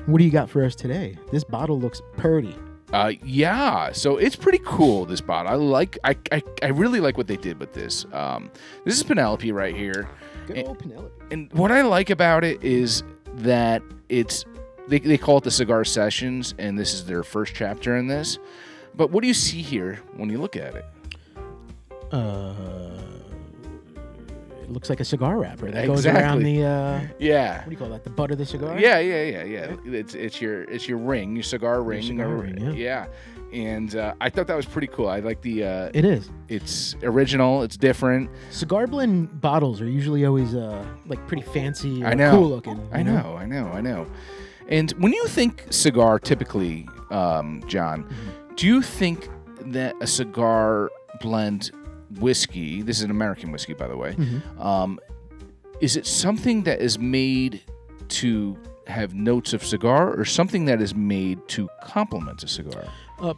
What do you got for us today? This bottle looks purty. Yeah, so it's pretty cool, this bottle. I really like what they did with this. This is Penelope right here. Good old Penelope. And what I like about it is that they call it the Cigar Sessions, and this is their first chapter in this. But what do you see here when you look at it? It looks like a cigar wrapper that Exactly. goes around the Yeah. what do you call that? The butt of the cigar? Yeah. It's your ring, your cigar ring. cigar ring, yeah. And I thought that was pretty cool. I like the. It is. It's original. It's different. Cigar blend bottles are usually always like pretty fancy or I know. cool looking. I know. And when you think cigar, typically, John, do you think that a cigar blend whiskey, this is an American whiskey, by the way, is it something that is made to have notes of cigar or something that is made to complement a cigar?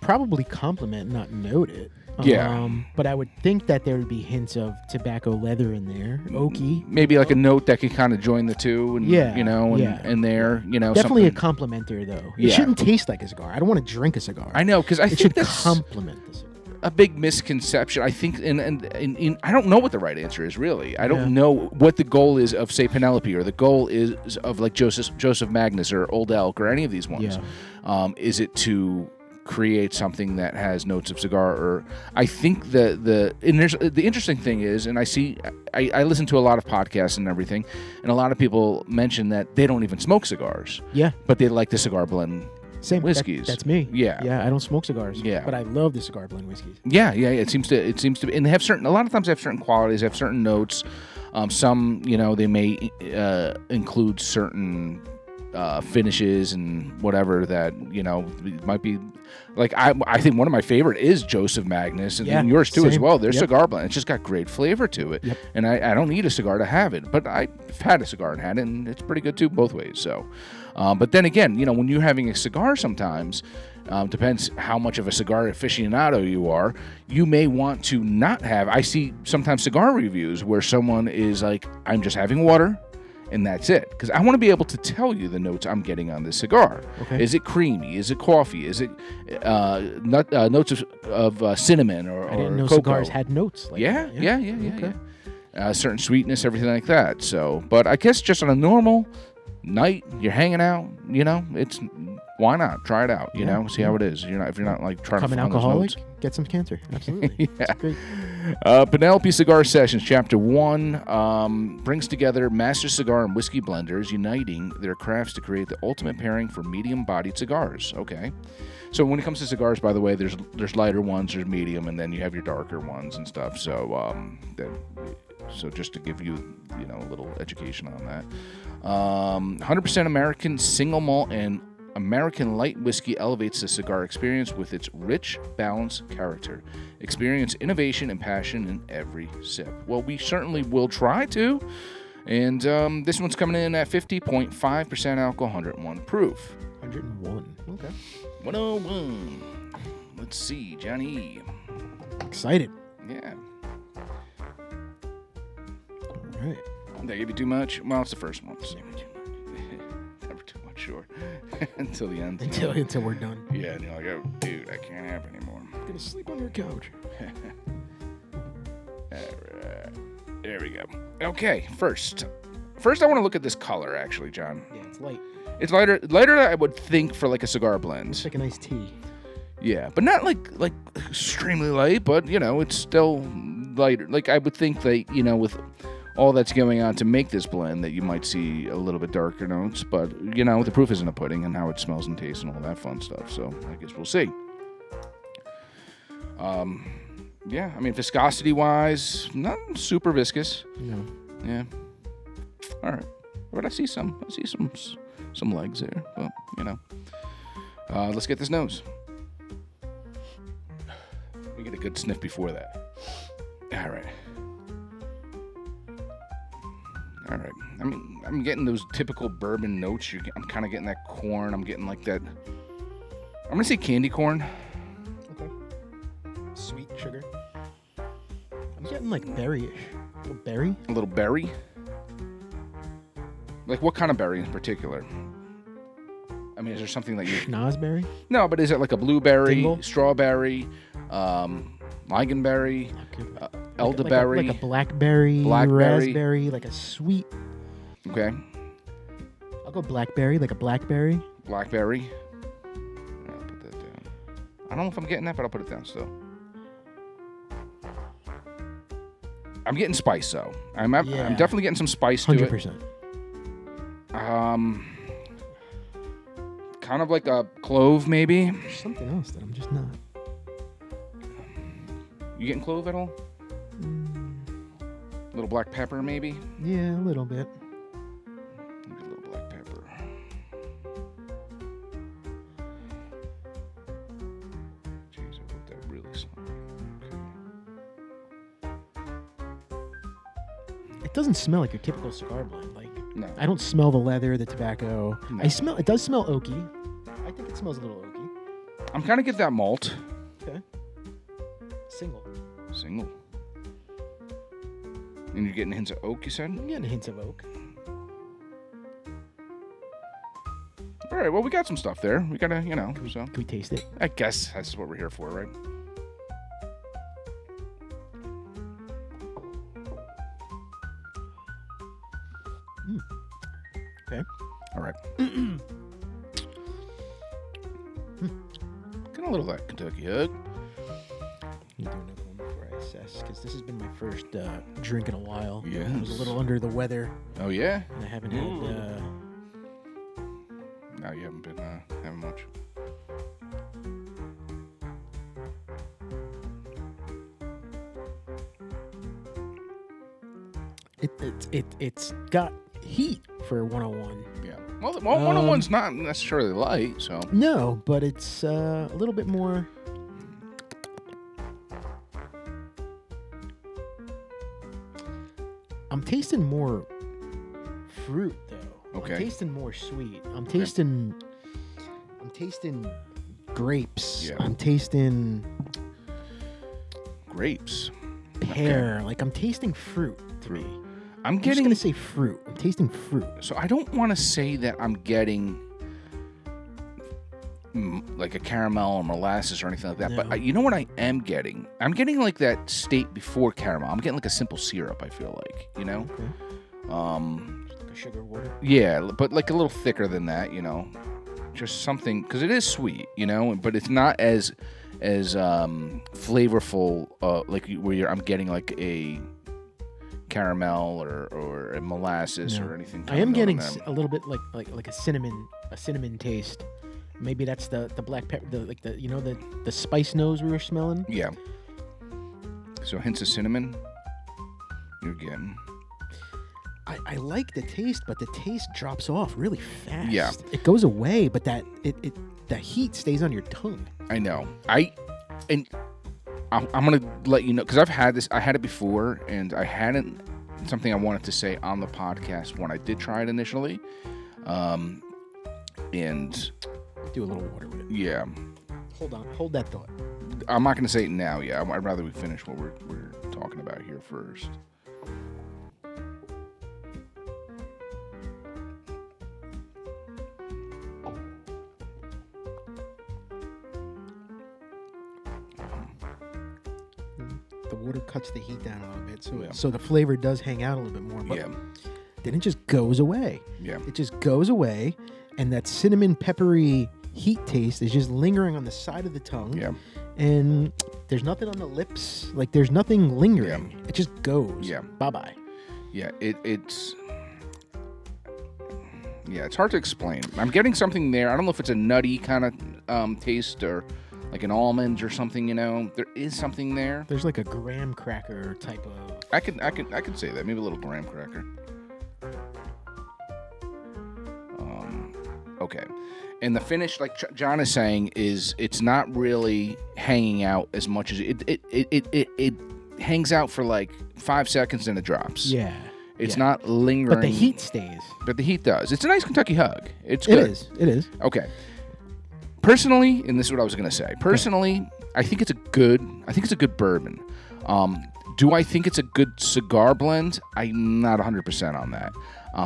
Probably complement, not note it. Yeah. But I would think that there would be hints of tobacco leather in there, oaky. Maybe like a note that could kind of join the two, and and there, Definitely a something. complementer though. Yeah. It shouldn't taste like a cigar. I don't want to drink a cigar. I know, because I It think should that's complement the cigar. a big misconception. I think, and I don't know what the right answer is really. I don't know what the goal is of, say, Penelope, or the goal is of like Joseph Magnus or Old Elk or any of these ones. Yeah. Is it to create something that has notes of cigar? Or I think the interesting thing is, and I listen to a lot of podcasts and everything, and a lot of people mention that they don't even smoke cigars. Yeah. But they like the cigar blend. Same whiskeys. That's me. Yeah. Yeah, I don't smoke cigars. Yeah. But I love the cigar blend whiskeys. Yeah. It seems to be, and they have a lot of times they have certain qualities, they have certain notes. Some, they may include certain finishes and whatever that, might be like, I think one of my favorite is Joseph Magnus, and yours too as well. Their cigar blend, it's just got great flavor to it. Yep. And I don't need a cigar to have it, but I've had a cigar and had it, and it's pretty good too, both ways. So, but then again, when you're having a cigar sometimes, depends how much of a cigar aficionado you are, you may want to not have. I see sometimes cigar reviews where someone is like, I'm just having water, and that's it. Because I want to be able to tell you the notes I'm getting on this cigar. Okay. Is it creamy? Is it coffee? Is it notes of cinnamon or I didn't know cocoa? cigars had notes like that. Yeah. Certain sweetness, everything like that. So, but I guess just on a normal night, you're hanging out, it's why not try it out, see how it is. If you're not like trying Become to an find those alcoholic, notes. get some cancer. Absolutely. Yeah. That's great. Penelope Cigar Sessions, Chapter 1, brings together master cigar and whiskey blenders, uniting their crafts to create the ultimate pairing for medium-bodied cigars. Okay. So when it comes to cigars, by the way, there's lighter ones, there's medium, and then you have your darker ones and stuff. So so just to give you, a little education on that. 100% American single malt and American light whiskey elevates the cigar experience with its rich, balanced character. Experience innovation and passion in every sip. Well, we certainly will try to. And this one's coming in at 50.5% alcohol, 101 proof. 101. Okay. 101. Let's see, Johnny. Excited. Yeah. All right. Did I give you too much? Well, it's the first one. So. Never too much, sure. Until the end. Until we're done. Yeah, and you're like, oh, dude, I can't have it anymore. I'm gonna sleep on your couch. All right. There we go. Okay, first I want to look at this color, actually, John. Yeah, it's light. It's lighter than I would think for like a cigar blend. It's like a nice tea. Yeah, but not like extremely light, but it's still lighter. Like I would think that, with all that's going on to make this blend, that you might see a little bit darker notes, but the proof is in the pudding and how it smells and tastes and all that fun stuff. So I guess we'll see. Yeah, I mean, viscosity wise, not super viscous. No. Yeah. All right, but I see some legs there, but let's get this nose. We get a good sniff before that. All right. I mean, I'm getting those typical bourbon notes. I'm kind of getting that corn. I'm getting like that. I'm gonna say candy corn. Okay. Sweet sugar. I'm getting like berry-ish. A little berry. A little berry. Like what kind of berry in particular? I mean, is there something that you... Schnozberry? No, but is it like a blueberry, Dingle? strawberry, lingonberry, elderberry? Like a blackberry, raspberry, like a sweet... Okay. I'll go blackberry, like a blackberry. Blackberry. I'll put that down. I don't know if I'm getting that, but I'll put it down still. I'm getting spice, though. I'm definitely getting some spice to 100%. it. Kind of like a clove, maybe. There's something else that I'm just not. You getting clove at all? A little black pepper, maybe? Yeah, a little bit. Maybe a little black pepper. Jeez, I wrote that really slowly. Okay. It doesn't smell like your typical cigar blend. Like, No. I don't smell the leather, the tobacco. No. It does smell oaky. I think it smells a little oaky. I'm kind of getting that malt. Okay. Single. And you're getting hints of oak, you said? I'm getting hints of oak. All right, well, we got some stuff there. We got to, so. Can we taste it? I guess that's what we're here for, right? Okay. All right. Get a little of that Kentucky Hug. Let me do another one before I assess, because this has been my first drink in a while. Yes. I was a little under the weather, Oh, yeah? and I haven't had... No, you haven't been having much. It's got heat for 101. Yeah. Well, 101's not necessarily light, so. No, but it's a little bit more... I'm tasting more fruit, though. Okay. I'm tasting more sweet. I'm tasting grapes. Yeah. I'm tasting Grapes. pear. Like, I'm tasting fruit to me. I'm I'm just getting... going to say fruit. I'm tasting fruit. So I don't want to say that I'm getting like a caramel or molasses or anything like that, but No. you know what I am getting? I'm getting like that state before caramel. I'm getting like a simple syrup, I feel like, Okay. Like a sugar water. Yeah, but like a little thicker than that, just something, because it is sweet, but it's not as flavorful, like I'm getting like a caramel or a molasses No. or anything. I am getting coming out a little bit like a cinnamon taste. Maybe that's the black pepper, the spice nose we were smelling. Yeah. So hints of cinnamon. You're getting. I like the taste, but the taste drops off really fast. Yeah. It goes away, but that heat stays on your tongue. I know. I'm gonna let you know, because I've had this. I had it before, and I hadn't something I wanted to say on the podcast when I did try it initially. And Do a little water with it. yeah, Hold that thought. I'm not gonna say it now. Yeah, I'd rather we finish what we're talking about here first. The water cuts the heat down a little bit, Yeah. so the flavor does hang out a little bit more. But Yeah. then it just goes away. Yeah. It just goes away, and that cinnamon peppery heat taste is just lingering on the side of the tongue. Yeah. And there's nothing on the lips. Like, there's nothing lingering. Yeah. It just goes. Yeah. Bye-bye. Yeah. It's hard to explain. I'm getting something there. I don't know if it's a nutty kind of taste or like an almond or something. There is something there. There's like a graham cracker type of... I could say that. Maybe a little graham cracker. Okay. And the finish, like John is saying, is it's not really hanging out as much as it hangs out for like 5 seconds and it drops. Yeah. It's yeah. not lingering. But the heat stays. But the heat does. It's a nice Kentucky Hug. It's good. It is. Okay. Personally, and this is what I was going to say. Personally, I think it's a good bourbon. Do I think it's a good cigar blend? I'm not 100% on that.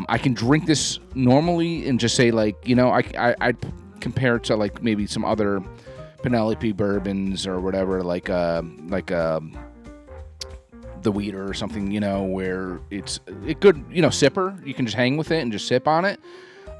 I can drink this normally and just say, like, I'd compared to like maybe some other Penelope bourbons or whatever, like the Weeder or something, where it's a good, sipper. You can just hang with it and just sip on it.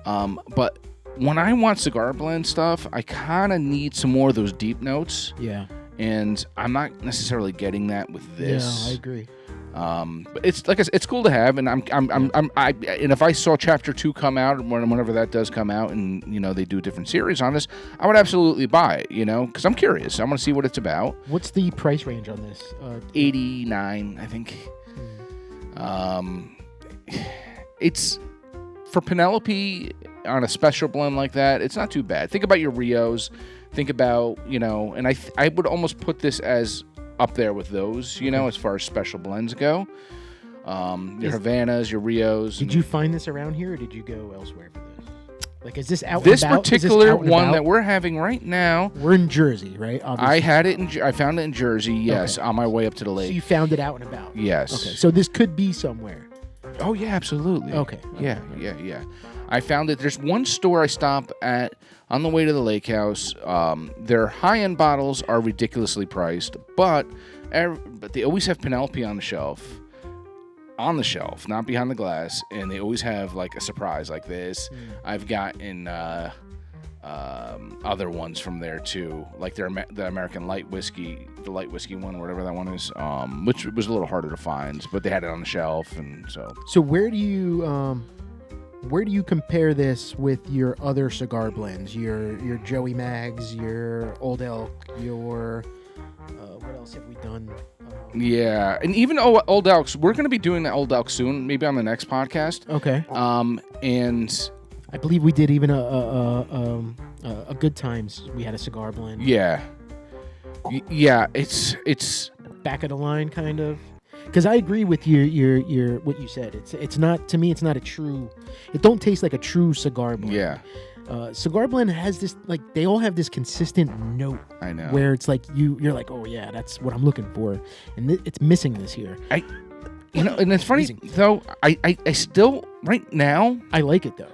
But when I want cigar blend stuff, I kind of need some more of those deep notes. Yeah. And I'm not necessarily getting that with this. Yeah, I agree. But it's like I said, it's cool to have, and and if I saw Chapter 2 come out, whenever that does come out, and they do a different series on this, I would absolutely buy it, because I'm curious. I want to see what it's about. What's the price range on this? $89, I think. It's for Penelope on a special blend like that. It's not too bad. Think about your Rios. Think about and I would almost put this as up there with those, as far as special blends go. Your Havanas, your Rios. Did you find this around here, or did you go elsewhere for this? Like, is this out? This and about? particular one that we're having right now. We're in Jersey, right? Obviously. I found it in Jersey. Yes, on my way up to the lake. So you found it out and about. Yes. Okay. So this could be somewhere. Oh yeah, absolutely. Okay. Yeah. I found it. There's one store I stop at on the way to the lake house. Their high-end bottles are ridiculously priced, but they always have Penelope on the shelf, not behind the glass, and they always have like a surprise like this. I've gotten other ones from there too, like the American light whiskey, the light whiskey one, whatever that one is, which was a little harder to find, but they had it on the shelf, and so. So where do you compare this with your other cigar blends? Your Joey Mags, your Old Elk, your what else have we done? Yeah, and even Old Elks, we're going to be doing the Old Elk soon, maybe on the next podcast. Okay. And I believe we did even a Good Times. We had a cigar blend. Yeah. Yeah, it's back of the line kind of. Because I agree with your what you said. It's not, to me, it's not a true. It don't taste like a true cigar blend. Yeah. Cigar blend has this, like, they all have this consistent note. I know. Where it's like you're like, oh yeah, that's what I'm looking for, and it's missing this here. And it's funny though. I still right now. I like it though.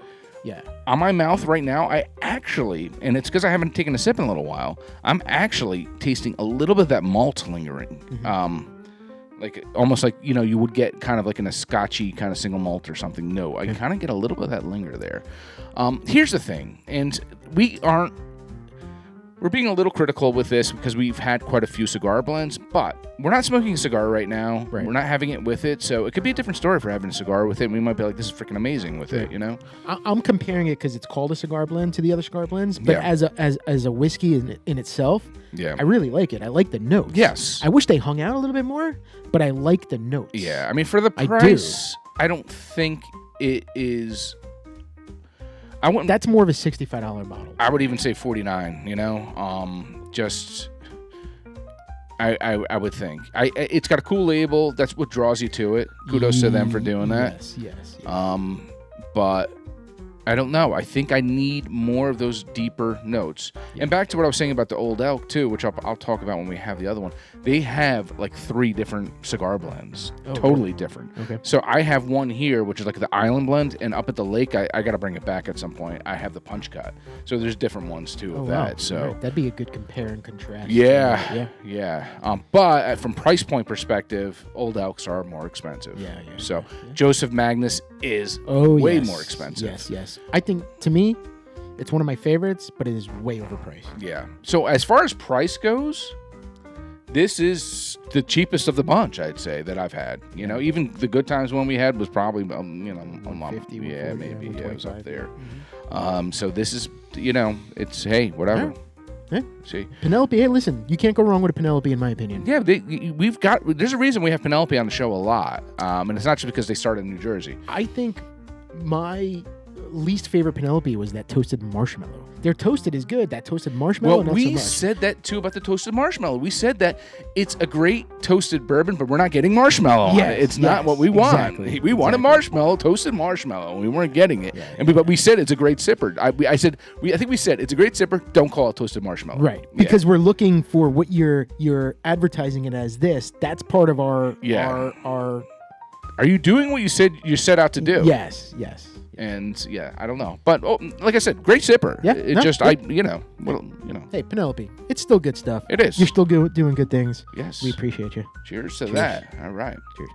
Yeah. On my mouth right now, I actually, and it's because I haven't taken a sip in a little while, I'm actually tasting a little bit of that malt lingering. Mm-hmm. Like almost like you would get kind of like in a scotchy kind of single malt or something. No, I kind of get a little bit of that linger there. Here's the thing, and we're being a little critical with this because we've had quite a few cigar blends, but we're not smoking a cigar right now. Right. We're not having it with it, so it could be a different story if we're having a cigar with it. And we might be like, this is freaking amazing with it, I'm comparing it because it's called a cigar blend to the other cigar blends, but as a whiskey in itself, I really like it. I like the notes. Yes. I wish they hung out a little bit more, but I like the notes. Yeah, I mean, for the price, I don't think it is. That's more of a $65 bottle. I would even say $49. I would think. It's got a cool label. That's what draws you to it. Kudos to them for doing that. Yes. But I don't know. I think I need more of those deeper notes. Yeah. And back to what I was saying about the Old Elk too, which I'll talk about when we have the other one. They have like 3 different cigar blends, totally different. Okay. So I have one here, which is like the Island blend, and up at the lake, I got to bring it back at some point. I have the Punch Cut. So there's different ones too of that. Wow. So right. That'd be a good compare and contrast. Yeah. But from price point perspective, Old Elks are more expensive. Yeah. So Joseph Magnus is way more expensive. Yes. I think, to me, it's one of my favorites, but it is way overpriced. Yeah. So as far as price goes, this is the cheapest of the bunch, I'd say, that I've had. Even the Good Times one we had was probably, 150, yeah, maybe, it was up there. Mm-hmm. So this is, it's, hey, whatever. Yeah. See, Penelope. Hey, listen, you can't go wrong with a Penelope, in my opinion. Yeah, there's a reason we have Penelope on the show a lot, and it's not just because they started in New Jersey. I think my least favorite Penelope was that toasted marshmallow. Their toasted is good. That toasted marshmallow, not so much. We said that too about the toasted marshmallow. We said that it's a great toasted bourbon, but we're not getting marshmallow on it. It's not what we want. Exactly. We wanted marshmallow, toasted marshmallow, and we weren't getting it. But we said it's a great sipper. I think we said it's a great sipper. Don't call it toasted marshmallow. Right. Because we're looking for what you're advertising it as this. That's part of our Are you doing what you said you set out to do? Yes. And yeah, I don't know, but like I said, great sipper. Yeah, It no, just yeah. Hey, Hey, Penelope, it's still good stuff. it is. You're still doing good things. Yes. We appreciate you. Cheers to Cheers. that. All right. Cheers.